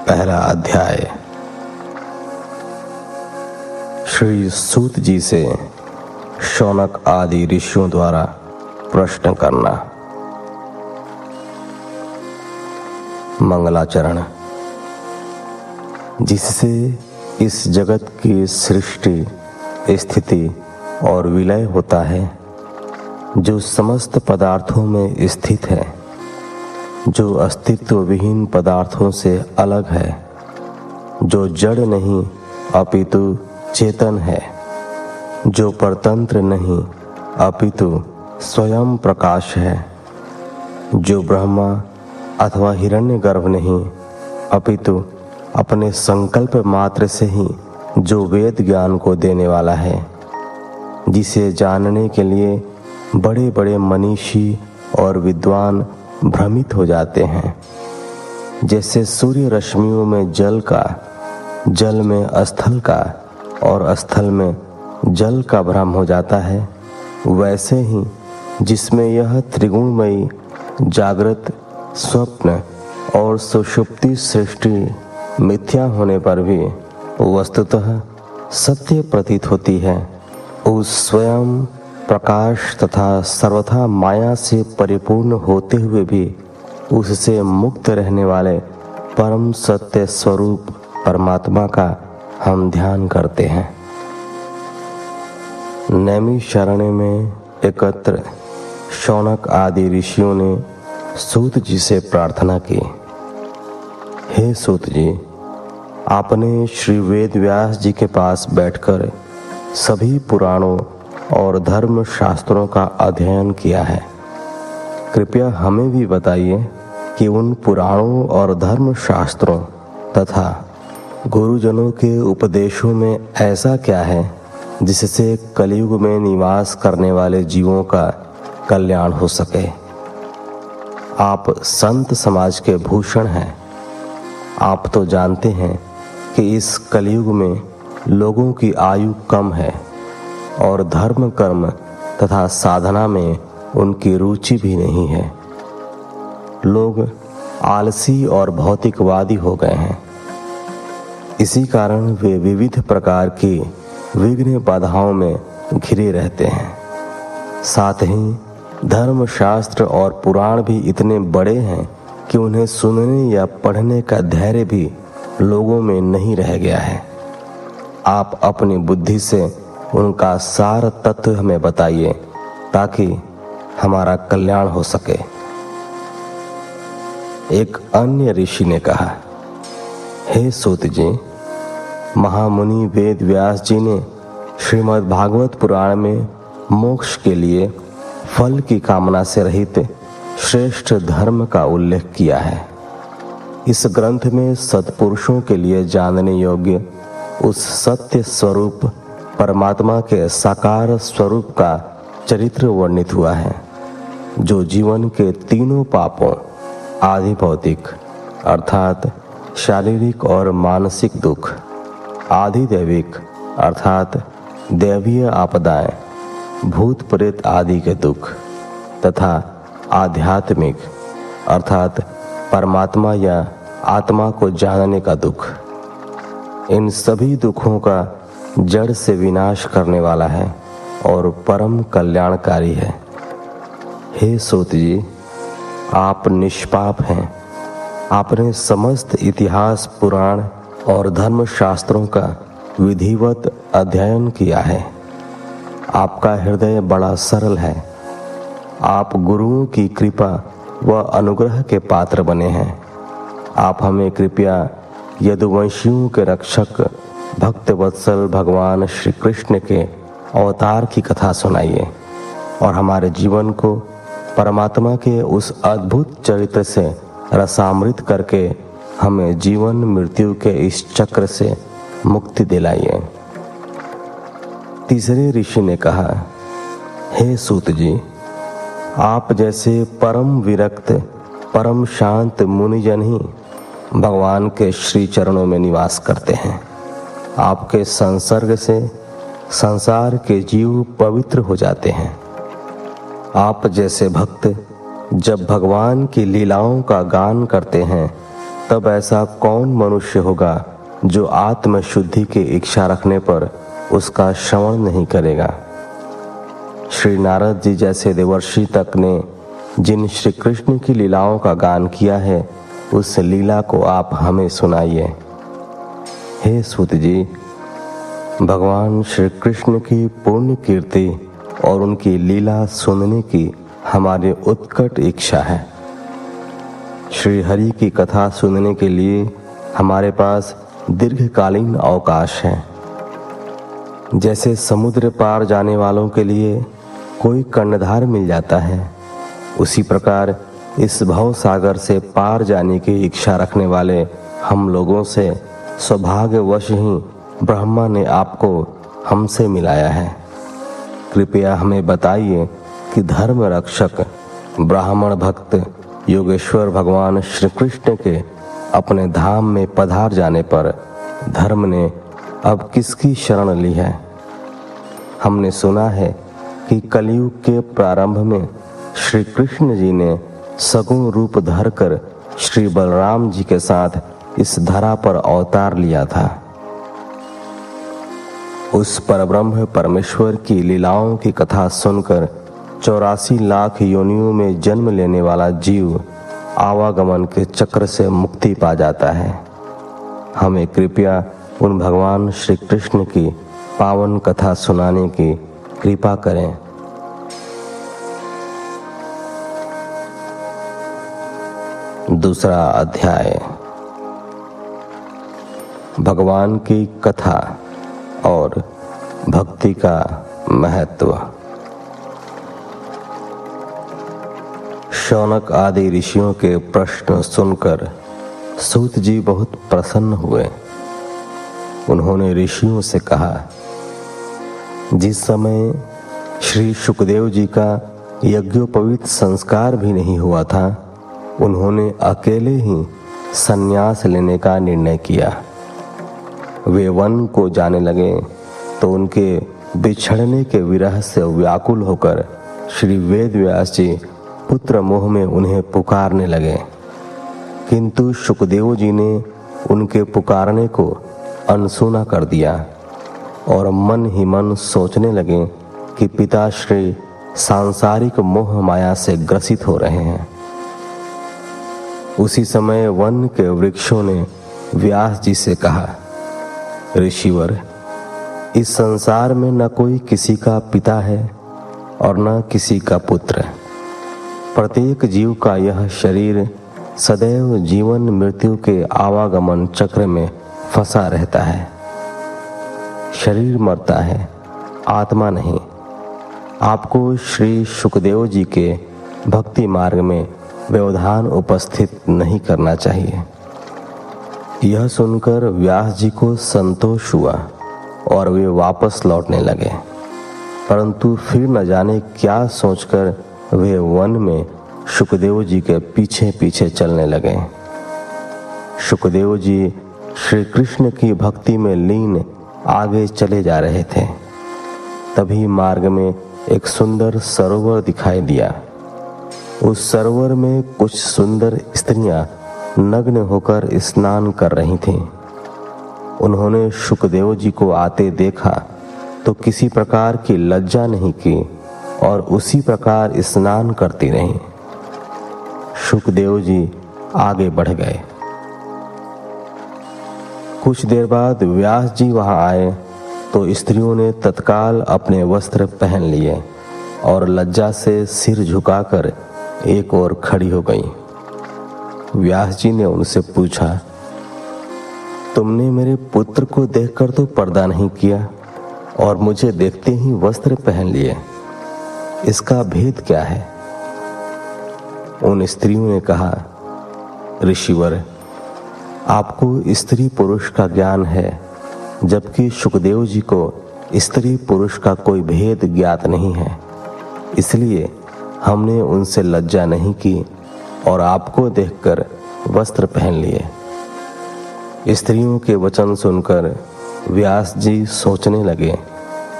पहला अध्याय। श्री सूत जी से शौनक आदि ऋषियों द्वारा प्रश्न करना। मंगलाचरण। जिससे इस जगत की सृष्टि, स्थिति और विलय होता है, जो समस्त पदार्थों में स्थित है, जो अस्तित्व विहीन पदार्थों से अलग है, जो जड़ नहीं अपितु चेतन है, जो परतंत्र नहीं अपितु स्वयं प्रकाश है, जो ब्रह्मा अथवा हिरण्यगर्भ नहीं अपितु अपने संकल्प मात्र से ही जो वेद ज्ञान को देने वाला है, जिसे जानने के लिए बड़े बड़े मनीषी और विद्वान भ्रमित हो जाते हैं। जैसे सूर्य रश्मियों में जल का, जल में स्थल का और स्थल में जल का भ्रम हो जाता है, वैसे ही जिसमें यह त्रिगुणमयी जागृत, स्वप्न और सुषुप्ति सृष्टि मिथ्या होने पर भी वस्तुतः सत्य प्रतीत होती है, उस स्वयं प्रकाश तथा सर्वथा माया से परिपूर्ण होते हुए भी उससे मुक्त रहने वाले परम सत्य स्वरूप परमात्मा का हम ध्यान करते हैं। नैमिषारण्य में एकत्र शौनक आदि ऋषियों ने सूत जी से प्रार्थना की। हे सूत जी, आपने श्री वेद व्यास जी के पास बैठकर सभी पुराणों और धर्म शास्त्रों का अध्ययन किया है। कृपया हमें भी बताइए कि उन पुराणों और धर्म शास्त्रों तथा गुरुजनों के उपदेशों में ऐसा क्या है जिससे कलयुग में निवास करने वाले जीवों का कल्याण हो सके। आप संत समाज के भूषण हैं। आप तो जानते हैं कि इस कलयुग में लोगों की आयु कम है और धर्म कर्म तथा साधना में उनकी रुचि भी नहीं है। लोग आलसी और भौतिकवादी हो गए हैं। इसी कारण वे विविध प्रकार की विघ्न बाधाओं में घिरे रहते हैं। साथ ही धर्म शास्त्र और पुराण भी इतने बड़े हैं कि उन्हें सुनने या पढ़ने का धैर्य भी लोगों में नहीं रह गया है। आप अपनी बुद्धि से उनका सार तत्व हमें बताइए ताकि हमारा कल्याण हो सके। एक अन्य ऋषि ने कहा, हे सूत जी, महामुनि वेद व्यास जी ने श्रीमद् भागवत पुराण में मोक्ष के लिए फल की कामना से रहित श्रेष्ठ धर्म का उल्लेख किया है। इस ग्रंथ में सत्पुरुषों के लिए जानने योग्य उस सत्य स्वरूप परमात्मा के साकार स्वरूप का चरित्र वर्णित हुआ है, जो जीवन के तीनों पापों, आदि भौतिक अर्थात शारीरिक और मानसिक दुख, आदि दैविक अर्थात दैवीय आपदाएं, भूत प्रेत आदि के दुख तथा आध्यात्मिक अर्थात परमात्मा या आत्मा को जानने का दुख, इन सभी दुखों का जड़ से विनाश करने वाला है और परम कल्याणकारी है। हे सूत जी, आप निष्पाप हैं। आपने समस्त इतिहास, पुराण और धर्म शास्त्रों का विधिवत अध्ययन किया है। आपका हृदय बड़ा सरल है। आप गुरुओं की कृपा व अनुग्रह के पात्र बने हैं। आप हमें कृपया यदुवंशियों के रक्षक भक्त वत्सल भगवान श्री कृष्ण के अवतार की कथा सुनाइए और हमारे जीवन को परमात्मा के उस अद्भुत चरित्र से रसामृत करके हमें जीवन मृत्यु के इस चक्र से मुक्ति दिलाइए। तीसरे ऋषि ने कहा, हे सूत जी, आप जैसे परम विरक्त, परम शांत मुनिजन ही भगवान के श्री चरणों में निवास करते हैं। आपके संसर्ग से संसार के जीव पवित्र हो जाते हैं। आप जैसे भक्त जब भगवान की लीलाओं का गान करते हैं तब ऐसा कौन मनुष्य होगा जो आत्म शुद्धि की इच्छा रखने पर उसका श्रवण नहीं करेगा। श्री नारद जी जैसे देवर्षि तक ने जिन श्री कृष्ण की लीलाओं का गान किया है, उस लीला को आप हमें सुनाइए। हे सूत जी, भगवान श्री कृष्ण की पुण्य कीर्ति और उनकी लीला सुनने की हमारी उत्कट इच्छा है। श्री हरि की कथा सुनने के लिए हमारे पास दीर्घकालीन अवकाश है। जैसे समुद्र पार जाने वालों के लिए कोई कर्णधार मिल जाता है, उसी प्रकार इस भव सागर से पार जाने की इच्छा रखने वाले हम लोगों से सौभाग्यवश ही ब्रह्मा ने आपको हमसे मिलाया है। कृपया हमें बताइए कि धर्म रक्षक ब्राह्मण भक्त योगेश्वर भगवान श्री कृष्ण के अपने धाम में पधार जाने पर धर्म ने अब किसकी शरण ली है। हमने सुना है कि कलयुग के प्रारंभ में श्री कृष्ण जी ने सगुण रूप धरकर श्री बलराम जी के साथ इस धरा पर अवतार लिया था। उस परब्रह्म परमेश्वर की लीलाओं की कथा सुनकर 84 लाख योनियों में जन्म लेने वाला जीव आवागमन के चक्र से मुक्ति पा जाता है। हमें कृपया उन भगवान श्री कृष्ण की पावन कथा सुनाने की कृपा करें। दूसरा अध्याय, भगवान की कथा और भक्ति का महत्व। शौनक आदि ऋषियों के प्रश्न सुनकर सूत जी बहुत प्रसन्न हुए। उन्होंने ऋषियों से कहा, जिस समय श्री सुखदेव जी का यज्ञोपवीत संस्कार भी नहीं हुआ था, उन्होंने अकेले ही संन्यास लेने का निर्णय किया। वे वन को जाने लगे तो उनके बिछड़ने के विरह से व्याकुल होकर श्री वेद व्यास जी पुत्र मोह में उन्हें पुकारने लगे, किंतु सुखदेव जी ने उनके पुकारने को अनसुना कर दिया और मन ही मन सोचने लगे कि पिताश्री सांसारिक मोह माया से ग्रसित हो रहे हैं। उसी समय वन के वृक्षों ने व्यास जी से कहा, ऋषिवर, इस संसार में न कोई किसी का पिता है और न किसी का पुत्र। प्रत्येक जीव का यह शरीर सदैव जीवन मृत्यु के आवागमन चक्र में फंसा रहता है। शरीर मरता है, आत्मा नहीं। आपको श्री सुखदेव जी के भक्ति मार्ग में व्यवधान उपस्थित नहीं करना चाहिए। यह सुनकर व्यास जी को संतोष हुआ और वे वापस लौटने लगे, परंतु फिर न जाने क्या सोचकर वे वन में सुखदेव जी के पीछे पीछे चलने लगे। सुखदेव जी श्री कृष्ण की भक्ति में लीन आगे चले जा रहे थे। तभी मार्ग में एक सुंदर सरोवर दिखाई दिया। उस सरोवर में कुछ सुंदर स्त्रियां नग्न होकर स्नान कर रही थीं। उन्होंने सुखदेव जी को आते देखा तो किसी प्रकार की लज्जा नहीं की और उसी प्रकार स्नान करती रहीं। सुखदेव जी आगे बढ़ गए। कुछ देर बाद व्यास जी वहां आए तो स्त्रियों ने तत्काल अपने वस्त्र पहन लिए और लज्जा से सिर झुकाकर एक ओर खड़ी हो गईं। व्यास जी ने उनसे पूछा, तुमने मेरे पुत्र को देखकर तो पर्दा नहीं किया और मुझे देखते ही वस्त्र पहन लिए, इसका भेद क्या है? उन स्त्रियों ने कहा, ऋषिवर, आपको स्त्री पुरुष का ज्ञान है, जबकि सुखदेव जी को स्त्री पुरुष का कोई भेद ज्ञात नहीं है। इसलिए हमने उनसे लज्जा नहीं की और आपको देखकर वस्त्र पहन लिए। स्त्रियों के वचन सुनकर व्यास जी सोचने लगे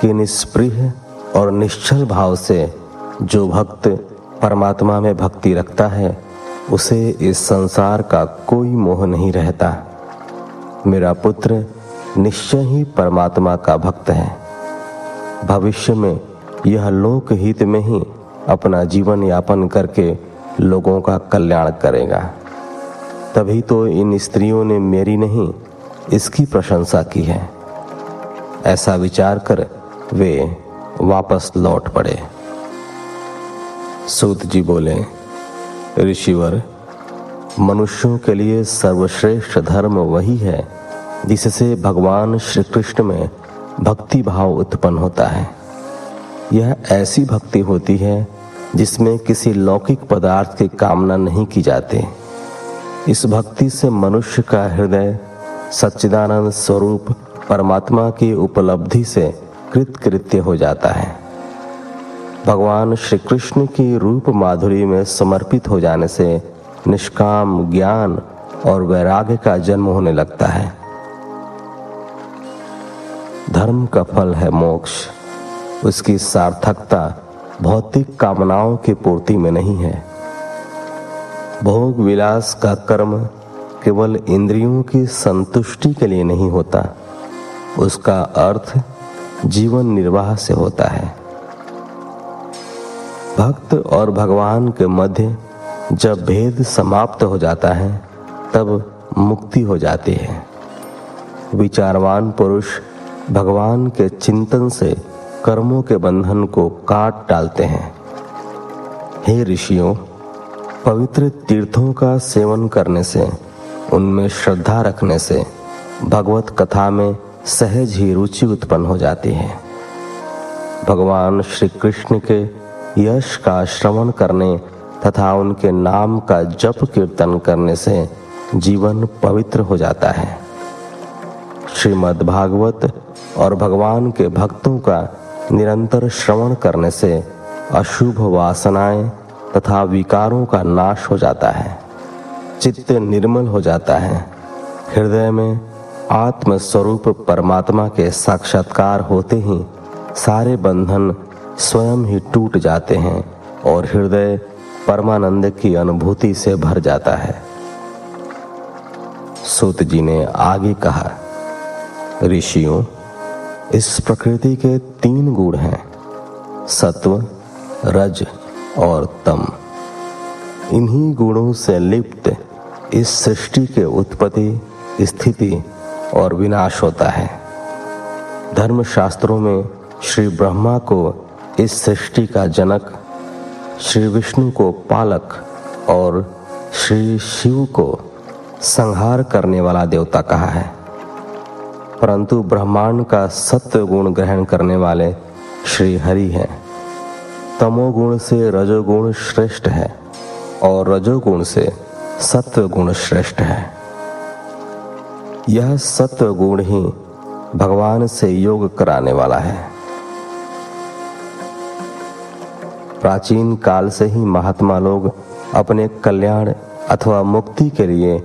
कि निष्प्रिय और निश्चल भाव से जो भक्त परमात्मा में भक्ति रखता है, उसे इस संसार का कोई मोह नहीं रहता। मेरा पुत्र निश्चय ही परमात्मा का भक्त है। भविष्य में यह लोक हित में ही अपना जीवन यापन करके लोगों का कल्याण करेगा। तभी तो इन स्त्रियों ने मेरी नहीं, इसकी प्रशंसा की है। ऐसा विचार कर वे वापस लौट पड़े। सूत जी बोले, ऋषिवर, मनुष्यों के लिए सर्वश्रेष्ठ धर्म वही है जिससे भगवान श्री कृष्ण में भक्ति भाव उत्पन्न होता है। यह ऐसी भक्ति होती है जिसमें किसी लौकिक पदार्थ की कामना नहीं की जाती। इस भक्ति से मनुष्य का हृदय सच्चिदानंद स्वरूप परमात्मा की उपलब्धि से कृतकृत्य हो जाता है। भगवान श्री कृष्ण की रूप माधुरी में समर्पित हो जाने से निष्काम ज्ञान और वैराग्य का जन्म होने लगता है। धर्म का फल है मोक्ष। उसकी सार्थकता भौतिक कामनाओं की पूर्ति में नहीं है। भोग विलास का कर्म केवल इंद्रियों की संतुष्टि के लिए नहीं होता, उसका अर्थ जीवन निर्वाह से होता है। भक्त और भगवान के मध्य जब भेद समाप्त हो जाता है तब मुक्ति हो जाती है। विचारवान पुरुष भगवान के चिंतन से कर्मों के बंधन को काट डालते हैं। हे ऋषियों, पवित्र तीर्थों का सेवन करने से, उनमें श्रद्धा रखने से भगवत कथा में सहज ही रुचि उत्पन्न हो जाती है। भगवान श्री कृष्ण के यश का श्रवण करने तथा उनके नाम का जप कीर्तन करने से जीवन पवित्र हो जाता है। श्रीमद् भागवत और भगवान के भक्तों का निरंतर श्रवण करने से अशुभ वासनाएं तथा विकारों का नाश हो जाता है। चित्त निर्मल हो जाता है। हृदय में आत्म स्वरूप परमात्मा के साक्षात्कार होते ही सारे बंधन स्वयं ही टूट जाते हैं और हृदय परमानंद की अनुभूति से भर जाता है। सूत जी ने आगे कहा, ऋषियों, इस प्रकृति के 3 गुण हैं, सत्व, रज और तम। इन्हीं गुणों से लिप्त इस सृष्टि के उत्पत्ति, स्थिति और विनाश होता है। धर्मशास्त्रों में श्री ब्रह्मा को इस सृष्टि का जनक, श्री विष्णु को पालक और श्री शिव को संहार करने वाला देवता कहा है। परंतु ब्रह्मांड का सत्व गुण ग्रहण करने वाले श्री हरि हैं। तमोगुण से रजोगुण श्रेष्ठ है और रजोगुण से सत्व गुण श्रेष्ठ है। यह सत्व गुण ही भगवान से योग कराने वाला है। प्राचीन काल से ही महात्मा लोग अपने कल्याण अथवा मुक्ति के लिए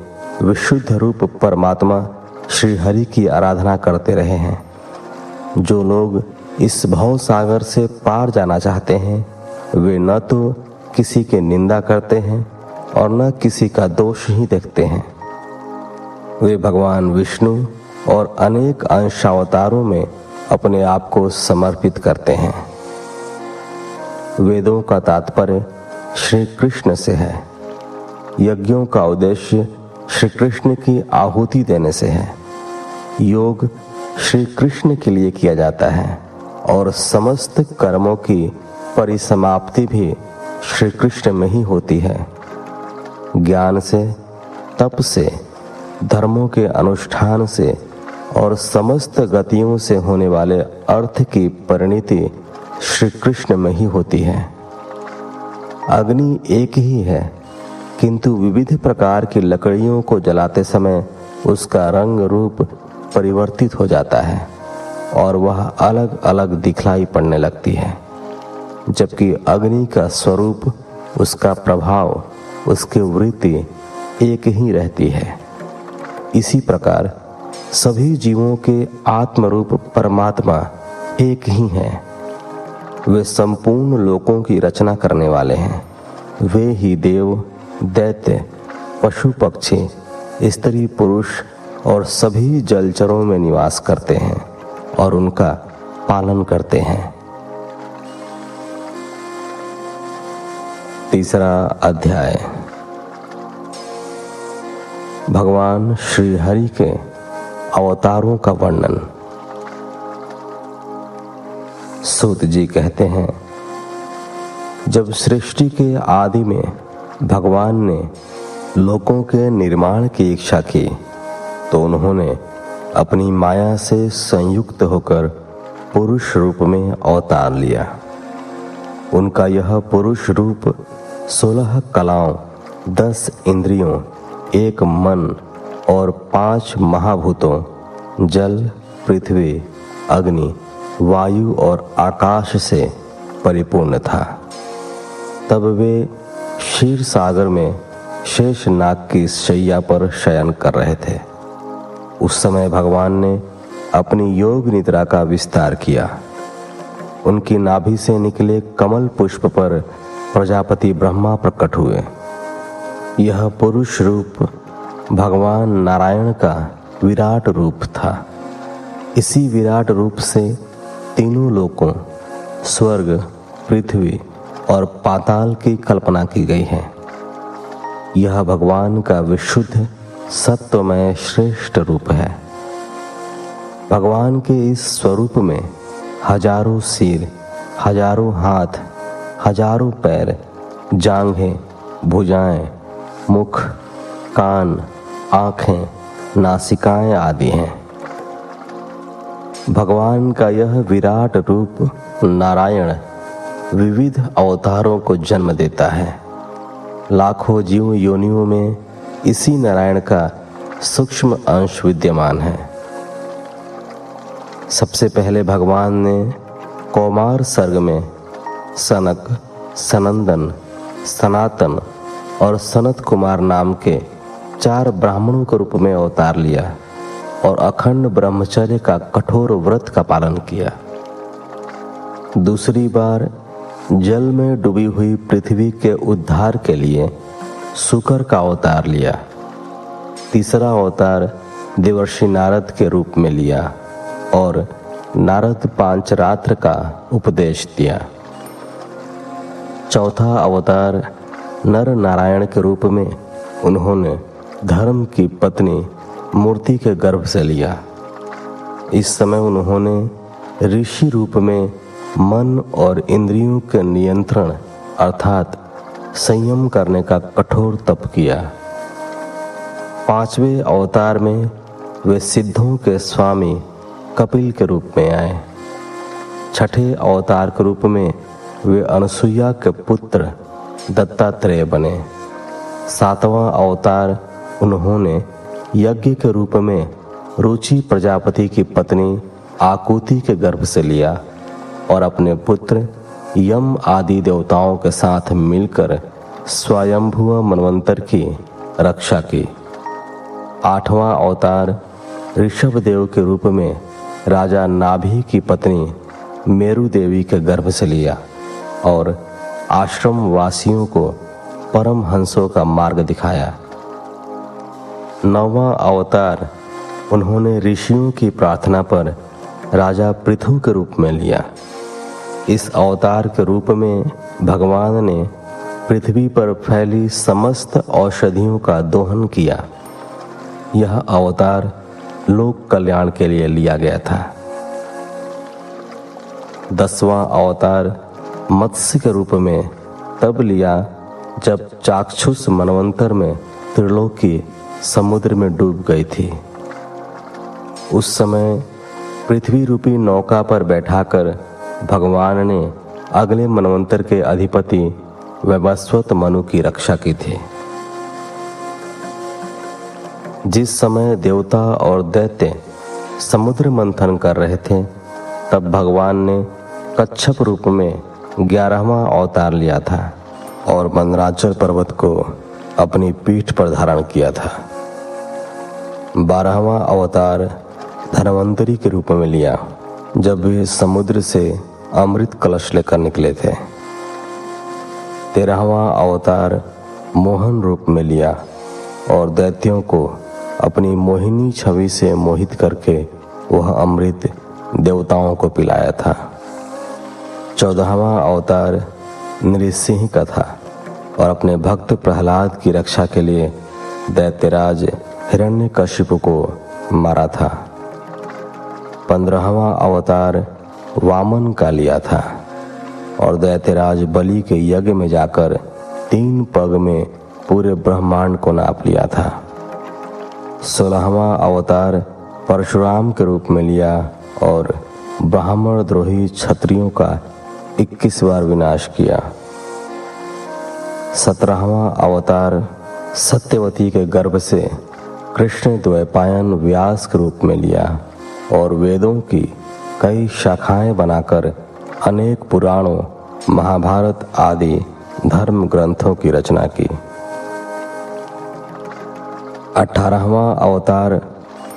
विशुद्ध रूप परमात्मा श्री हरि की आराधना करते रहे हैं। जो लोग इस भव सागर से पार जाना चाहते हैं, वे न तो किसी की निंदा करते हैं और न किसी का दोष ही देखते हैं। वे भगवान विष्णु और अनेक अंशावतारों में अपने आप को समर्पित करते हैं। वेदों का तात्पर्य श्री कृष्ण से है। यज्ञों का उद्देश्य श्री कृष्ण की आहुति देने से है। योग श्री कृष्ण के लिए किया जाता है और समस्त कर्मों की परिसमाप्ति भी श्री कृष्ण में ही होती है। ज्ञान से, तप से, धर्मों के अनुष्ठान से और समस्त गतियों से होने वाले अर्थ की परिणति श्री कृष्ण में ही होती है। अग्नि एक ही है, किंतु विविध प्रकार की लकड़ियों को जलाते समय उसका रंग रूप परिवर्तित हो जाता है और वह अलग अलग दिखलाई पड़ने लगती है, जबकि अग्नि का स्वरूप, उसका प्रभाव, उसकी वृत्ति एक ही रहती है। इसी प्रकार सभी जीवों के आत्मरूप परमात्मा एक ही हैं। वे संपूर्ण लोकों की रचना करने वाले हैं। वे ही देव, दैत्य, पशु पक्षी, स्त्री पुरुष और सभी जलचरों में निवास करते हैं और उनका पालन करते हैं। तीसरा अध्याय भगवान श्री हरि के अवतारों का वर्णन। सूत जी कहते हैं, जब सृष्टि के आदि में भगवान ने लोकों के निर्माण की इच्छा की तो उन्होंने अपनी माया से संयुक्त होकर पुरुष रूप में अवतार लिया। उनका यह पुरुष रूप 16 कलाओं, 10 इंद्रियों, 1 मन और 5 महाभूतों जल, पृथ्वी, अग्नि, वायु और आकाश से परिपूर्ण था। तब वे क्षीर सागर में शेषनाग की शैया पर शयन कर रहे थे। उस समय भगवान ने अपनी योग निद्रा का विस्तार किया। उनकी नाभि से निकले कमल पुष्प पर प्रजापति ब्रह्मा प्रकट हुए। यह पुरुष रूप भगवान नारायण का विराट रूप था। इसी विराट रूप से तीनों लोकों स्वर्ग, पृथ्वी और पाताल की कल्पना की गई है। यह भगवान का विशुद्ध सत्वमय श्रेष्ठ रूप है। भगवान के इस स्वरूप में हजारों सिर, हजारों हाथ, हजारों पैर, जांघें, भुजाएं, मुख, कान, आँखें, नासिकाएं आदि हैं। भगवान का यह विराट रूप नारायण विविध अवतारों को जन्म देता है। लाखों जीव योनियों में इसी नारायण का सूक्ष्म अंश विद्यमान है। सबसे पहले भगवान ने कौमार सर्ग में सनक, सनंदन, सनातन और सनत कुमार नाम के 4 ब्राह्मणों के रूप में अवतार लिया और अखंड ब्रह्मचर्य का कठोर व्रत का पालन किया। दूसरी बार जल में डूबी हुई पृथ्वी के उद्धार के लिए शुकर का अवतार लिया। तीसरा अवतार देवर्षि नारद के रूप में लिया और नारद पांचरात्र का उपदेश दिया। चौथा अवतार नर नारायण के रूप में उन्होंने धर्म की पत्नी मूर्ति के गर्भ से लिया। इस समय उन्होंने ऋषि रूप में मन और इंद्रियों के नियंत्रण अर्थात संयम करने का कठोर तप किया। पांचवें अवतार में वे सिद्धों के स्वामी कपिल के रूप में आए। छठे अवतार के रूप में वे अनसुईया के पुत्र दत्तात्रेय बने। सातवां अवतार उन्होंने यज्ञ के रूप में रुचि प्रजापति की पत्नी आकुति के गर्भ से लिया और अपने पुत्र यम आदि देवताओं के साथ मिलकर स्वयंभुव मनवंतर की रक्षा की। आठवां अवतार ऋषभ देव के रूप में राजा नाभि की पत्नी मेरु देवी के गर्भ से लिया और आश्रम वासियों को परम हंसों का मार्ग दिखाया। नौवां अवतार उन्होंने ऋषियों की प्रार्थना पर राजा पृथु के रूप में लिया। इस अवतार के रूप में भगवान ने पृथ्वी पर फैली समस्त औषधियों का दोहन किया। यह अवतार लोक कल्याण के लिए लिया गया था। 10वां अवतार मत्स्य के रूप में तब लिया जब चाक्षुष मनवंतर में त्रिलोकी समुद्र में डूब गई थी। उस समय पृथ्वी रूपी नौका पर बैठाकर भगवान ने अगले मनवंतर के अधिपति वैवस्वत मनु की रक्षा की थी। जिस समय देवता और दैत्य समुद्र मंथन कर रहे थे तब भगवान ने कच्छप रूप में 11वां अवतार लिया था और मंदराचल पर्वत को अपनी पीठ पर धारण किया था। 12वां अवतार धनवंतरी के रूप में लिया जब वे समुद्र से अमृत कलश लेकर निकले थे। 13वां अवतार मोहन रूप में लिया और दैत्यों को अपनी मोहिनी छवि से मोहित करके वह अमृत देवताओं को पिलाया था। 14वां अवतार नृसिंह का था और अपने भक्त प्रहलाद की रक्षा के लिए दैत्यराज हिरण्यकशिपु को मारा था। 15वां अवतार वामन का लिया था और दैत्यराज बलि के यज्ञ में जाकर 3 पग में पूरे ब्रह्मांड को नाप लिया था। 16वां अवतार परशुराम के रूप में लिया और ब्राह्मण द्रोही क्षत्रियों का 21 बार विनाश किया। 17वां अवतार सत्यवती के गर्भ से कृष्ण द्वैपायन व्यास के रूप में लिया और वेदों की कई शाखाएं बनाकर अनेक पुराणों, महाभारत आदि धर्म ग्रंथों की रचना की। 18वां अवतार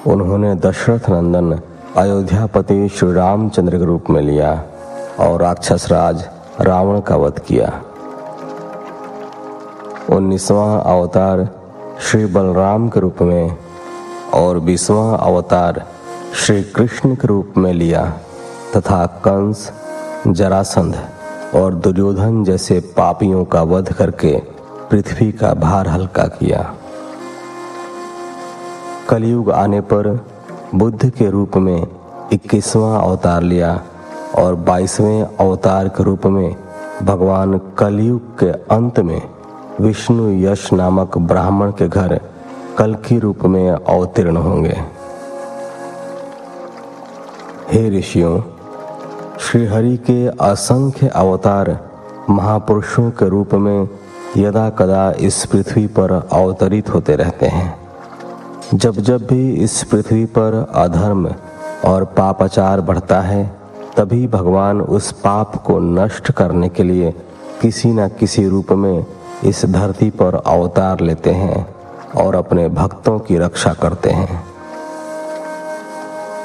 उन्होंने दशरथ नंदन अयोध्यापति श्री रामचंद्र के रूप में लिया और राक्षस राज रावण का वध किया। 19वां अवतार श्री बलराम के रूप में और 20वां अवतार श्री कृष्ण के रूप में लिया तथा कंस, जरासंध और दुर्योधन जैसे पापियों का वध करके पृथ्वी का भार हल्का किया। कलयुग आने पर बुद्ध के रूप में 21वां अवतार लिया और 22वें अवतार के रूप में भगवान कलयुग के अंत में विष्णु यश नामक ब्राह्मण के घर कल्कि रूप में अवतीर्ण होंगे। हे ऋषियों, श्रीहरि के असंख्य अवतार महापुरुषों के रूप में यदा कदा इस पृथ्वी पर अवतरित होते रहते हैं। जब जब भी इस पृथ्वी पर अधर्म और पापाचार बढ़ता है, तभी भगवान उस पाप को नष्ट करने के लिए किसी न किसी रूप में इस धरती पर अवतार लेते हैं और अपने भक्तों की रक्षा करते हैं।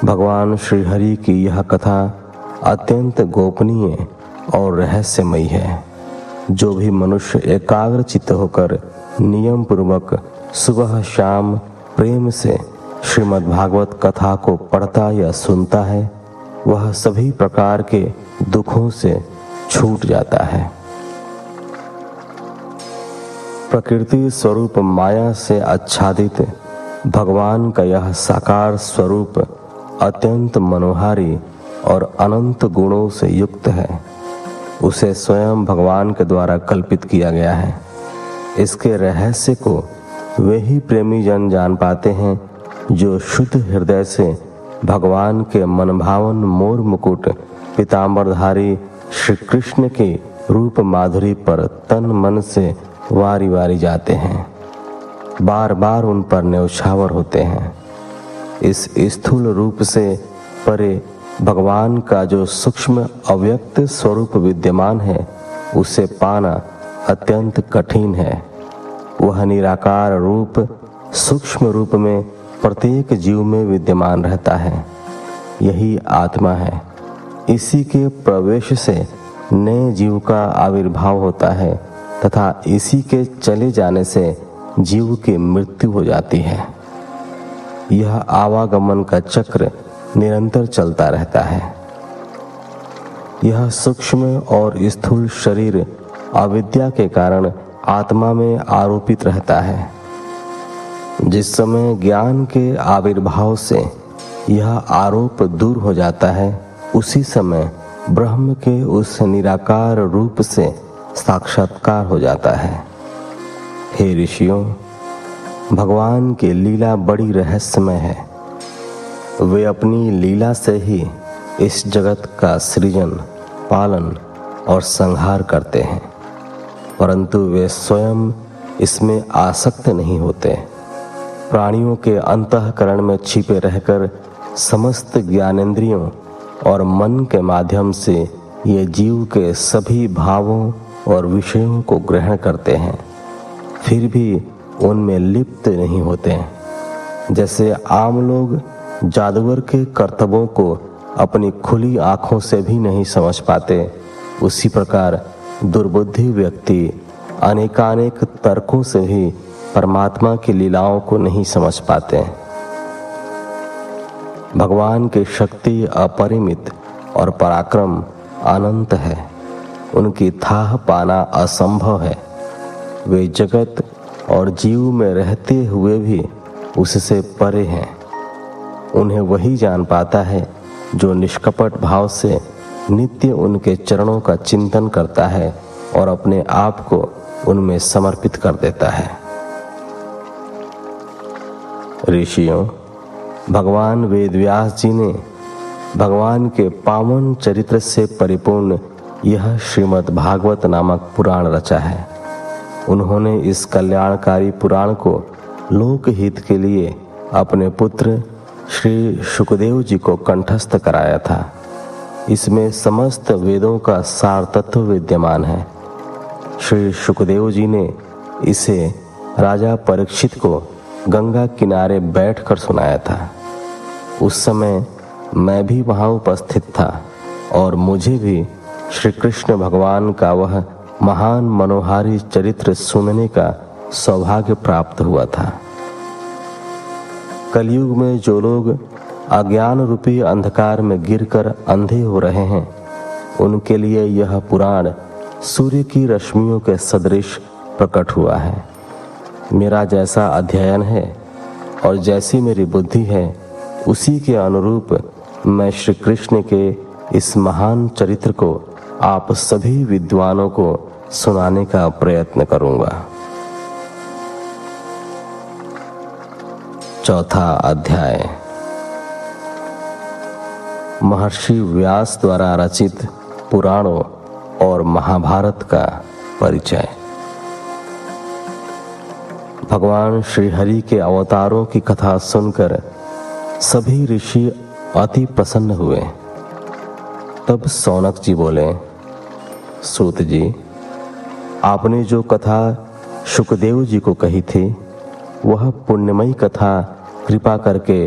भगवान श्रीहरि की यह कथा अत्यंत गोपनीय और रहस्यमयी है। जो भी मनुष्य एकाग्र चित्त होकर नियम पूर्वक सुबह शाम प्रेम से श्रीमद् भागवत कथा को पढ़ता या सुनता है, वह सभी प्रकार के दुखों से छूट जाता है। प्रकृति स्वरूप माया से आच्छादित भगवान का यह साकार स्वरूप अत्यंत मनोहारी और अनंत गुणों से युक्त है। उसे स्वयं भगवान के द्वारा कल्पित किया गया है। इसके रहस्य को वे ही प्रेमी जन जान पाते हैं जो शुद्ध हृदय से भगवान के मनभावन मोर मुकुट पीतांबरधारी श्री कृष्ण के रूप माधुरी पर तन मन से वारी वारी जाते हैं, बार बार उन पर न्यौछावर होते हैं। इस स्थूल रूप से परे भगवान का जो सूक्ष्म अव्यक्त स्वरूप विद्यमान है, उसे पाना अत्यंत कठिन है। वह निराकार रूप सूक्ष्म रूप में प्रत्येक जीव में विद्यमान रहता है। यही आत्मा है। इसी के प्रवेश से नए जीव का आविर्भाव होता है तथा इसी के चले जाने से जीव की मृत्यु हो जाती है। यह आवागमन का चक्र निरंतर चलता रहता है। यह सूक्ष्म और स्थूल शरीर अविद्या के कारण आत्मा में आरोपित रहता है। जिस समय ज्ञान के आविर्भाव से यह आरोप दूर हो जाता है, उसी समय ब्रह्म के उस निराकार रूप से साक्षात्कार हो जाता है। हे ऋषियों, भगवान की लीला बड़ी रहस्यमय है। वे अपनी लीला से ही इस जगत का सृजन, पालन और संहार करते हैं, परंतु वे स्वयं इसमें आसक्त नहीं होते। प्राणियों के अंतःकरण में छिपे रहकर समस्त ज्ञानेंद्रियों और मन के माध्यम से ये जीव के सभी भावों और विषयों को ग्रहण करते हैं, फिर भी उनमें लिप्त नहीं होते। जैसे आम लोग जादूगर के करतबों को अपनी खुली आंखों से भी नहीं समझ पाते, उसी प्रकार दुर्बुद्धि व्यक्ति अनेकानेक तर्कों से भी परमात्मा की लीलाओं को नहीं समझ पाते। भगवान की शक्ति अपरिमित और पराक्रम अनंत है। उनकी थाह पाना असंभव है। वे जगत और जीव में रहते हुए भी उससे परे हैं। उन्हें वही जान पाता है जो निष्कपट भाव से नित्य उनके चरणों का चिंतन करता है और अपने आप को उनमें समर्पित कर देता है। ऋषियों, भगवान वेदव्यास जी ने भगवान के पावन चरित्र से परिपूर्ण यह श्रीमद् भागवत नामक पुराण रचा है। उन्होंने इस कल्याणकारी पुराण को लोकहित के लिए अपने पुत्र श्री शुकदेव जी को कंठस्थ कराया था। इसमें समस्त वेदों का सार तत्व विद्यमान है। श्री शुकदेव जी ने इसे राजा परीक्षित को गंगा किनारे बैठकर सुनाया था। उस समय मैं भी वहां उपस्थित था और मुझे भी श्री कृष्ण भगवान का वह महान मनोहारी चरित्र सुनने का सौभाग्य प्राप्त हुआ था। कलयुग में जो लोग अज्ञान रूपी अंधकार में गिरकर अंधे हो रहे हैं, उनके लिए यह पुराण सूर्य की रश्मियों के सदृश प्रकट हुआ है। मेरा जैसा अध्ययन है और जैसी मेरी बुद्धि है, उसी के अनुरूप मैं श्री कृष्ण के इस महान चरित्र को आप सभी विद्वानों को सुनाने का प्रयत्न करूंगा। चौथा अध्याय, महर्षि व्यास द्वारा रचित पुराणों और महाभारत का परिचय। भगवान श्री हरि के अवतारों की कथा सुनकर सभी ऋषि अति प्रसन्न हुए। तब सौनक जी बोले, सूत जी, आपने जो कथा शुकदेव जी को कही थी, वह पुण्यमयी कथा कृपा करके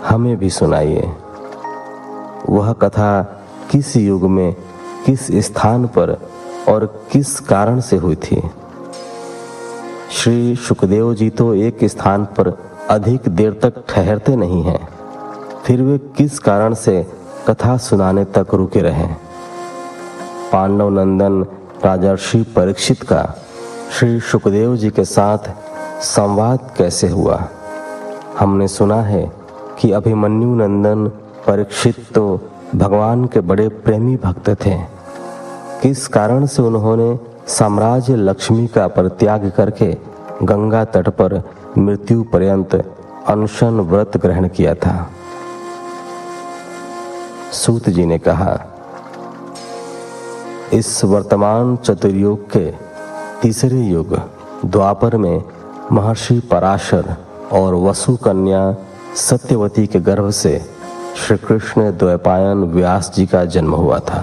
हमें भी सुनाइए। वह कथा किस युग में, किस स्थान पर और किस कारण से हुई थी? श्री शुकदेव जी तो एक स्थान पर अधिक देर तक ठहरते नहीं हैं, फिर वे किस कारण से कथा सुनाने तक रुके रहे? पांडव नंदन राजर्षि परीक्षित का श्री शुकदेव जी के साथ संवाद कैसे हुआ? हमने सुना है कि अभिमन्यु नंदन परीक्षित तो भगवान के बड़े प्रेमी भक्त थे। किस कारण से उन्होंने साम्राज्य लक्ष्मी का परित्याग करके गंगा तट पर मृत्यु पर्यंत अनशन व्रत ग्रहण किया था? सूत जी ने कहा, इस वर्तमान चतुर्युग के तीसरे युग द्वापर में महर्षि पराशर और वसु कन्या सत्यवती के गर्भ से श्री कृष्ण द्वैपायन व्यास जी का जन्म हुआ था।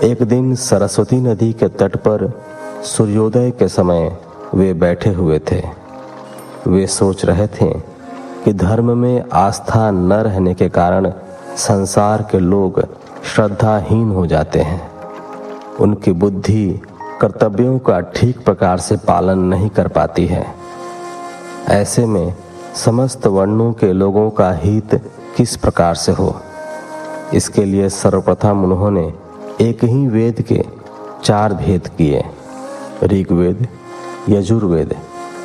एक दिन सरस्वती नदी के तट पर सूर्योदय के समय वे बैठे हुए थे। वे सोच रहे थे कि धर्म में आस्था न रहने के कारण संसार के लोग श्रद्धाहीन हो जाते हैं। उनकी बुद्धि कर्तव्यों का ठीक प्रकार से पालन नहीं कर पाती है। ऐसे में समस्त वर्णों के लोगों का हित किस प्रकार से हो? इसके लिए सर्वप्रथम उन्होंने एक ही वेद के 4 भेद किए, ऋग्वेद, यजुर्वेद,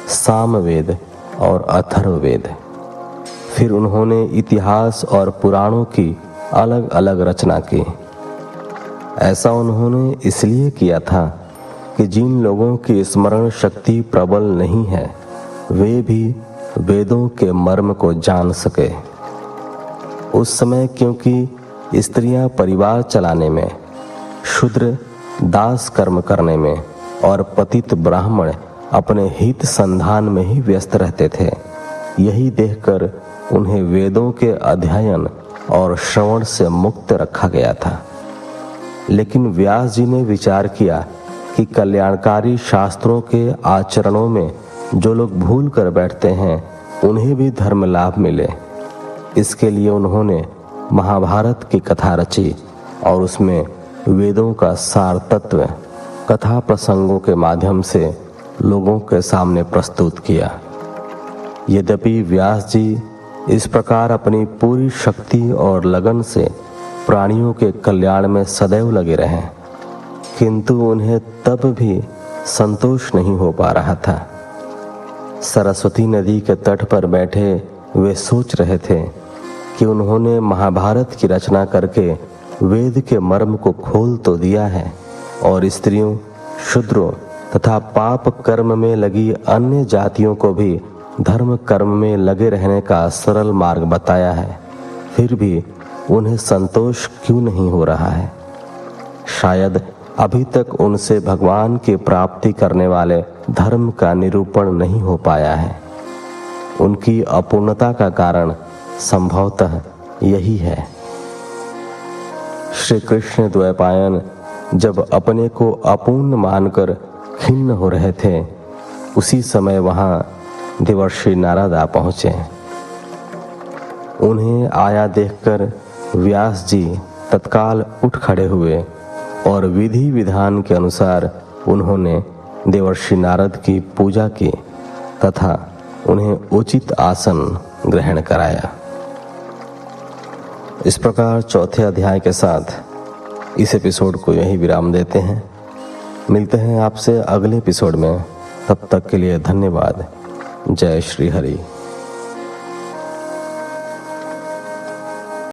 सामवेद और अथर्ववेद। फिर उन्होंने इतिहास और पुराणों की अलग अलग रचना की। ऐसा उन्होंने इसलिए किया था कि जिन लोगों की स्मरण शक्ति प्रबल नहीं है, वे भी वेदों के मर्म को जान सके। उस समय क्योंकि स्त्रियां परिवार चलाने में, शूद्र दास कर्म करने में और पतित ब्राह्मण अपने हित संधान में ही व्यस्त रहते थे, यही देखकर उन्हें वेदों के अध्ययन और श्रवण से मुक्त रखा गया था। लेकिन व्यास जी ने विचार किया कि कल्याणकारी शास्त्रों के आचरणों में जो लोग भूल कर बैठते हैं, उन्हें भी धर्म लाभ मिले। इसके लिए उन्होंने महाभारत की कथा रची और उसमें वेदों का सार तत्व कथा प्रसंगों के माध्यम से लोगों के सामने प्रस्तुत किया। यद्यपि व्यास जी इस प्रकार अपनी पूरी शक्ति और लगन से प्राणियों के कल्याण में सदैव लगे रहे, किंतु उन्हें तब भी संतोष नहीं हो पा रहा था। सरस्वती नदी के तट पर बैठे वे सोच रहे थे कि उन्होंने महाभारत की रचना करके वेद के मर्म को खोल तो दिया है और स्त्रियों, शूद्रों तथा पाप कर्म में लगी अन्य जातियों को भी धर्म कर्म में लगे रहने का सरल मार्ग बताया है, फिर भी उन्हें संतोष क्यों नहीं हो रहा है? शायद अभी तक उनसे भगवान की प्राप्ति करने वाले धर्म का निरूपण नहीं हो पाया है। उनकी अपूर्णता का कारण संभवतः यही है। श्री कृष्ण द्वैपायन जब अपने को अपूर्ण मानकर खिन्न हो रहे थे, उसी समय वहां देवर्षि नारद आ पहुंचे। उन्हें आया देखकर व्यास जी तत्काल उठ खड़े हुए और विधि विधान के अनुसार उन्होंने देवर्षि नारद की पूजा की तथा उन्हें उचित आसन ग्रहण कराया। इस प्रकार चौथे अध्याय के साथ इस एपिसोड को यही विराम देते हैं। मिलते हैं आपसे अगले एपिसोड में। तब तक के लिए धन्यवाद। जय श्री हरि।